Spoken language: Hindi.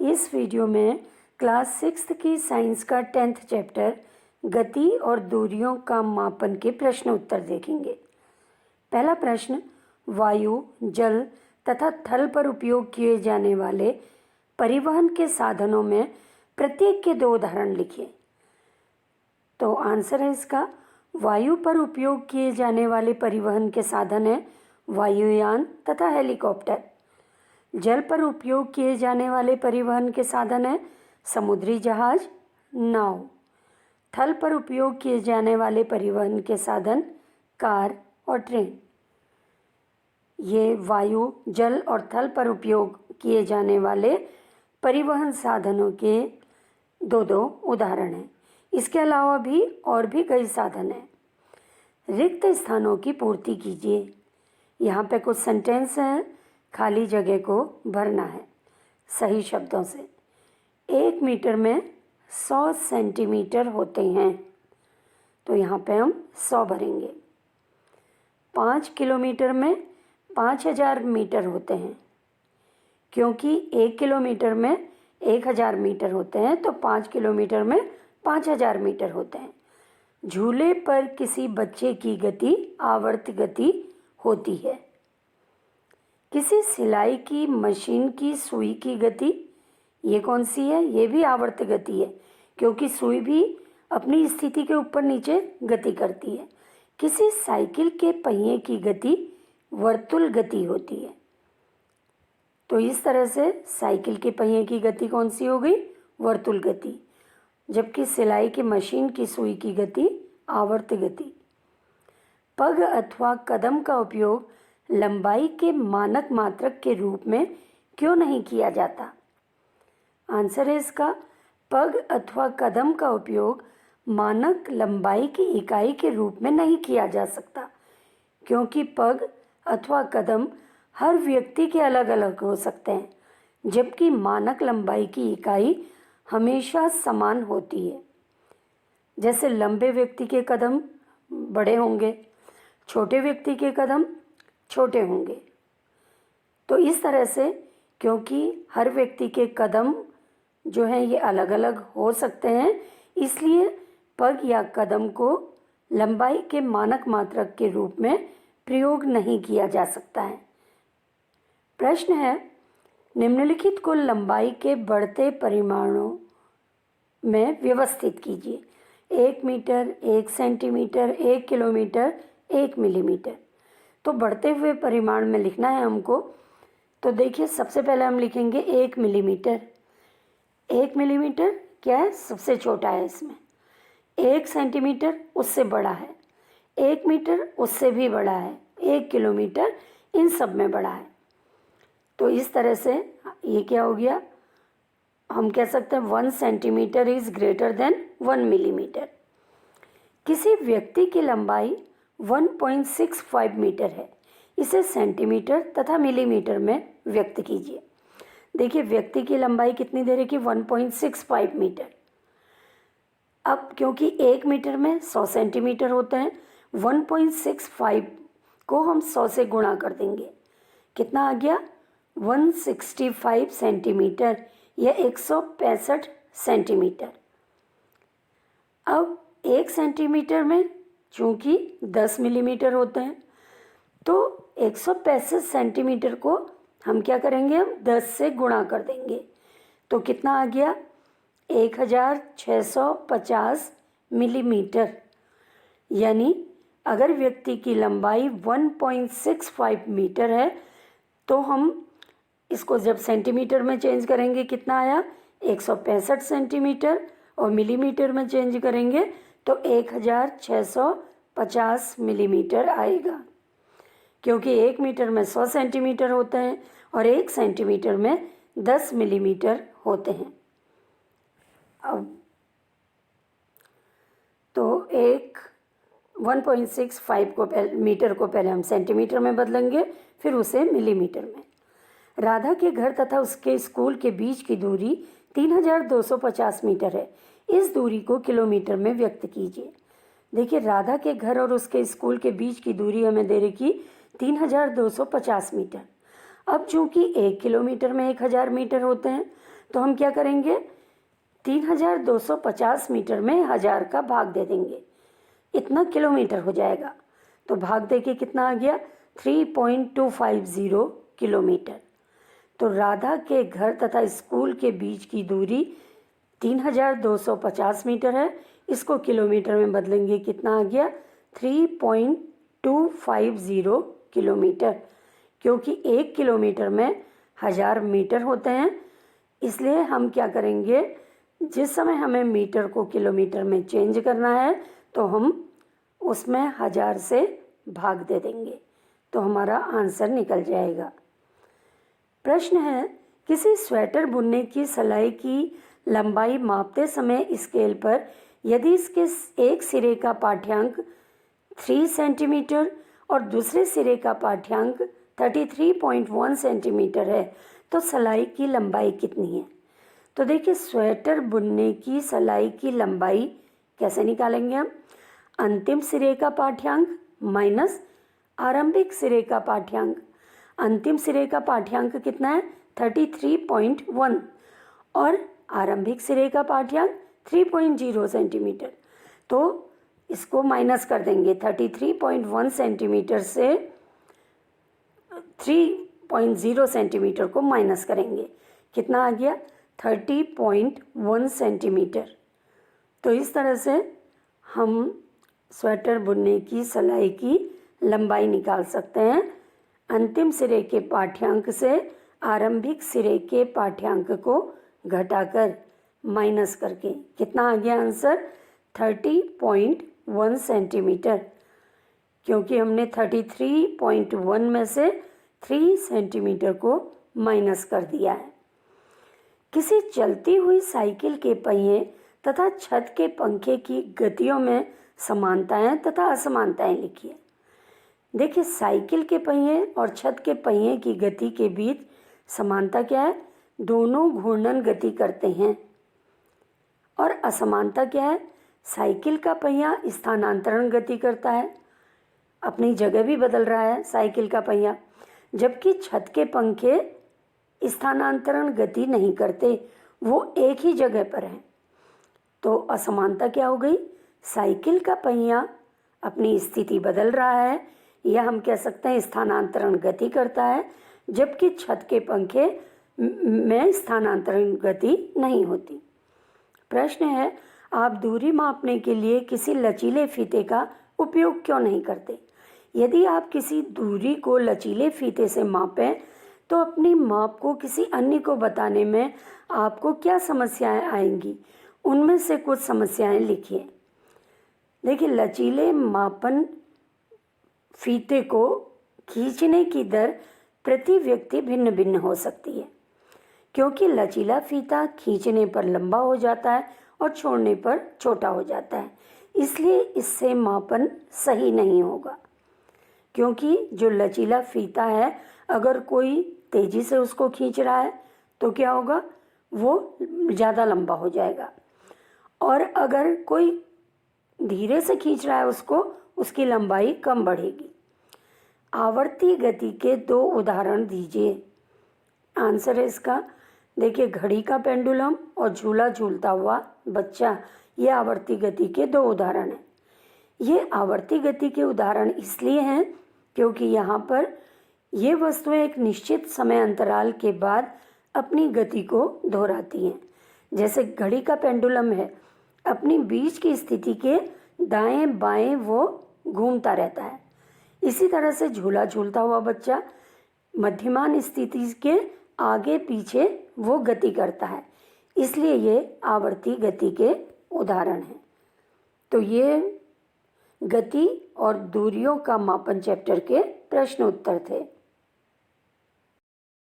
इस वीडियो में क्लास 6 की साइंस का 10th चैप्टर गति और दूरियों का मापन के प्रश्न उत्तर देखेंगे। पहला प्रश्न, वायु, जल तथा थल पर उपयोग किए जाने वाले परिवहन के साधनों में प्रत्येक के 2 उदाहरण लिखिए। तो आंसर है इसका, वायु पर उपयोग किए जाने वाले परिवहन के साधन हैं वायुयान तथा हेलीकॉप्टर। जल पर उपयोग किए जाने वाले परिवहन के साधन हैं समुद्री जहाज, नाव। थल पर उपयोग किए जाने वाले परिवहन के साधन कार और ट्रेन। ये वायु, जल और थल पर उपयोग किए जाने वाले परिवहन साधनों के 2 उदाहरण हैं। इसके अलावा भी और भी कई साधन हैं। रिक्त स्थानों की पूर्ति कीजिए। यहाँ पे कुछ सेंटेंस हैं, खाली जगह को भरना है सही शब्दों से। 1 मीटर में 100 सेंटीमीटर होते हैं, तो यहाँ पे हम 100 भरेंगे। 5 किलोमीटर में 5000 मीटर होते हैं, क्योंकि 1 किलोमीटर में 1000 मीटर होते हैं, तो 5 किलोमीटर में 5000 मीटर होते हैं। झूले पर किसी बच्चे की गति आवर्त गति होती है। किसी सिलाई की मशीन की सुई की गति, ये कौन सी है? ये भी आवर्त गति है, क्योंकि सुई भी अपनी स्थिति के ऊपर नीचे गति करती है। किसी साइकिल के पहिए की गति वर्तुल गति होती है। तो इस तरह से साइकिल के पहिए की गति कौन सी हो गई? वर्तुल गति। जबकि सिलाई की मशीन की सुई की गति आवर्त गति। पग अथवा कदम का उपयोग लंबाई के मानक मात्रक के रूप में क्यों नहीं किया जाता? आंसर है इसका, पग अथवा कदम का उपयोग मानक लंबाई की इकाई के रूप में नहीं किया जा सकता, क्योंकि पग अथवा कदम हर व्यक्ति के अलग अलग हो सकते हैं, जबकि मानक लंबाई की इकाई हमेशा समान होती है। जैसे लंबे व्यक्ति के कदम बड़े होंगे, छोटे व्यक्ति के कदम छोटे होंगे। तो इस तरह से, क्योंकि हर व्यक्ति के कदम जो हैं ये अलग अलग हो सकते हैं, इसलिए पग या कदम को लंबाई के मानक मात्रक के रूप में प्रयोग नहीं किया जा सकता है। प्रश्न है, निम्नलिखित को लंबाई के बढ़ते परिमाणों में व्यवस्थित कीजिए। 1 मीटर, 1 सेंटीमीटर, 1 किलोमीटर, 1 मिलीमीटर। तो बढ़ते हुए परिमाण में लिखना है हमको। तो देखिए, सबसे पहले हम लिखेंगे 1 मिलीमीटर। 1 मिलीमीटर क्या है? सबसे छोटा है इसमें। 1 सेंटीमीटर उससे बड़ा है, 1 मीटर उससे भी बड़ा है, 1 किलोमीटर इन सब में बड़ा है। तो इस तरह से ये क्या हो गया? हम कह सकते हैं 1 centimetre is greater than 1 millimetre. किसी व्यक्ति की लंबाई 1.65 मीटर है, इसे सेंटीमीटर तथा मिलीमीटर में व्यक्त कीजिए। देखिए, व्यक्ति की लंबाई कितनी दे रही? 1.65 मीटर। अब क्योंकि 1 मीटर में 100 सेंटीमीटर होते हैं, 1.65 को हम 100 से गुणा कर देंगे। कितना आ गया? 165 सेंटीमीटर या 165 सेंटीमीटर। अब 1 सेंटीमीटर में चूँकि 10 मिलीमीटर होते हैं, तो 165 सेंटीमीटर को हम क्या करेंगे? हम 10 से गुणा कर देंगे। तो कितना आ गया? 1650 मिलीमीटर। यानी अगर व्यक्ति की लंबाई 1.65 मीटर है, तो हम इसको जब सेंटीमीटर में चेंज करेंगे, कितना आया? 165 सेंटीमीटर, और मिलीमीटर में चेंज करेंगे तो 1650 मिलीमीटर आएगा, क्योंकि 1 मीटर में 100 सेंटीमीटर होते हैं और 1 सेंटीमीटर में 10 मिलीमीटर होते हैं। अब तो 1.65 को मीटर को पहले हम सेंटीमीटर में बदलेंगे, फिर उसे मिलीमीटर में। राधा के घर तथा उसके स्कूल के बीच की दूरी 3250 मीटर है। इस दूरी को किलोमीटर में व्यक्त कीजिए। देखिए, राधा के घर और उसके स्कूल के बीच की दूरी हमें दे रखी 3250 मीटर। अब चूंकि 1 किलोमीटर में 1000 मीटर होते हैं, तो हम क्या करेंगे, 3250 मीटर में 1000 का भाग दे देंगे, इतना किलोमीटर हो जाएगा। तो भाग दे के कितना आ गया, 3.250 किलोमीटर। तो राधा के घर तथा स्कूल के बीच की दूरी 3250 मीटर है। इसको किलोमीटर में बदलेंगे, कितना आ गया, 3.250 किलोमीटर, क्योंकि 1 किलोमीटर में 1000 मीटर होते हैं। इसलिए हम क्या करेंगे, जिस समय हमें मीटर को किलोमीटर में चेंज करना है तो हम उसमें 1000 से भाग दे देंगे, तो हमारा आंसर निकल जाएगा। प्रश्न है, किसी स्वेटर बुनने की सिलाई की लंबाई मापते समय स्केल पर यदि इसके एक सिरे का पाठ्यांक 3 सेंटीमीटर और दूसरे सिरे का पाठ्यांक 33.1 सेंटीमीटर है तो सिलाई की लंबाई कितनी है। तो देखिए, स्वेटर बुनने की सिलाई की लंबाई कैसे निकालेंगे हम, अंतिम सिरे का पाठ्यांक माइनस आरंभिक सिरे का पाठ्यांक। अंतिम सिरे का पाठ्यांक कितना है, 33.1 और आरंभिक सिरे का पाठ्यांक 3.0 सेंटीमीटर। तो इसको माइनस कर देंगे, 33.1 सेंटीमीटर से 3.0 सेंटीमीटर को माइनस करेंगे, कितना आ गया, 30.1 सेंटीमीटर। तो इस तरह से हम स्वेटर बुनने की सिलाई की लंबाई निकाल सकते हैं, अंतिम सिरे के पाठ्यांक से आरंभिक सिरे के पाठ्यांक को घटाकर माइनस करके। कितना आ गया आंसर, 30.1 सेंटीमीटर, क्योंकि हमने 33.1 में से 3 सेंटीमीटर को माइनस कर दिया है। किसी चलती हुई साइकिल के पहिए तथा छत के पंखे की गतियों में समानताएं तथा असमानताएं लिखिए। देखिए, साइकिल के पहिए और छत के पहिए की गति के बीच समानता क्या है, दोनों घूर्णन गति करते हैं। और असमानता क्या है, साइकिल का पहिया स्थानांतरण गति करता है, अपनी जगह भी बदल रहा है साइकिल का पहिया, जबकि छत के पंखे स्थानांतरण गति नहीं करते, वो एक ही जगह पर हैं। तो असमानता क्या हो गई, साइकिल का पहिया अपनी स्थिति बदल रहा है, या हम कह सकते हैं स्थानांतरण गति करता है, जबकि छत के पंखे में स्थानांतरण गति नहीं होती। प्रश्न है, आप दूरी मापने के लिए किसी लचीले फीते का उपयोग क्यों नहीं करते। यदि आप किसी दूरी को लचीले फीते से मापें तो अपनी माप को किसी अन्य को बताने में आपको क्या समस्याएं आएंगी, उनमें से कुछ समस्याएं लिखिए। देखिए, लचीले मापन फीते को खींचने की दर प्रति व्यक्ति भिन्न भिन्न हो सकती है, क्योंकि लचीला फीता खींचने पर लंबा हो जाता है और छोड़ने पर छोटा हो जाता है, इसलिए इससे मापन सही नहीं होगा। क्योंकि जो लचीला फीता है, अगर कोई तेज़ी से उसको खींच रहा है तो क्या होगा, वो ज़्यादा लंबा हो जाएगा, और अगर कोई धीरे से खींच रहा है उसको, उसकी लंबाई कम बढ़ेगी। आवर्ती गति के 2 उदाहरण दीजिए। आंसर है इसका, देखिए, घड़ी का पेंडुलम और झूला झूलता हुआ बच्चा, ये आवर्ती गति के 2 उदाहरण हैं। ये आवर्ती गति के उदाहरण इसलिए हैं क्योंकि यहाँ पर ये वस्तुएं एक निश्चित समय अंतराल के बाद अपनी गति को दोहराती हैं। जैसे घड़ी का पेंडुलम है, अपनी बीच की स्थिति के दाएं बाएं वो घूमता रहता है। इसी तरह से झूला झूलता हुआ बच्चा मध्यमान स्थिति के आगे पीछे वो गति करता है, इसलिए ये आवर्ती गति के उदाहरण हैं। तो ये गति और दूरियों का मापन चैप्टर के प्रश्न उत्तर थे।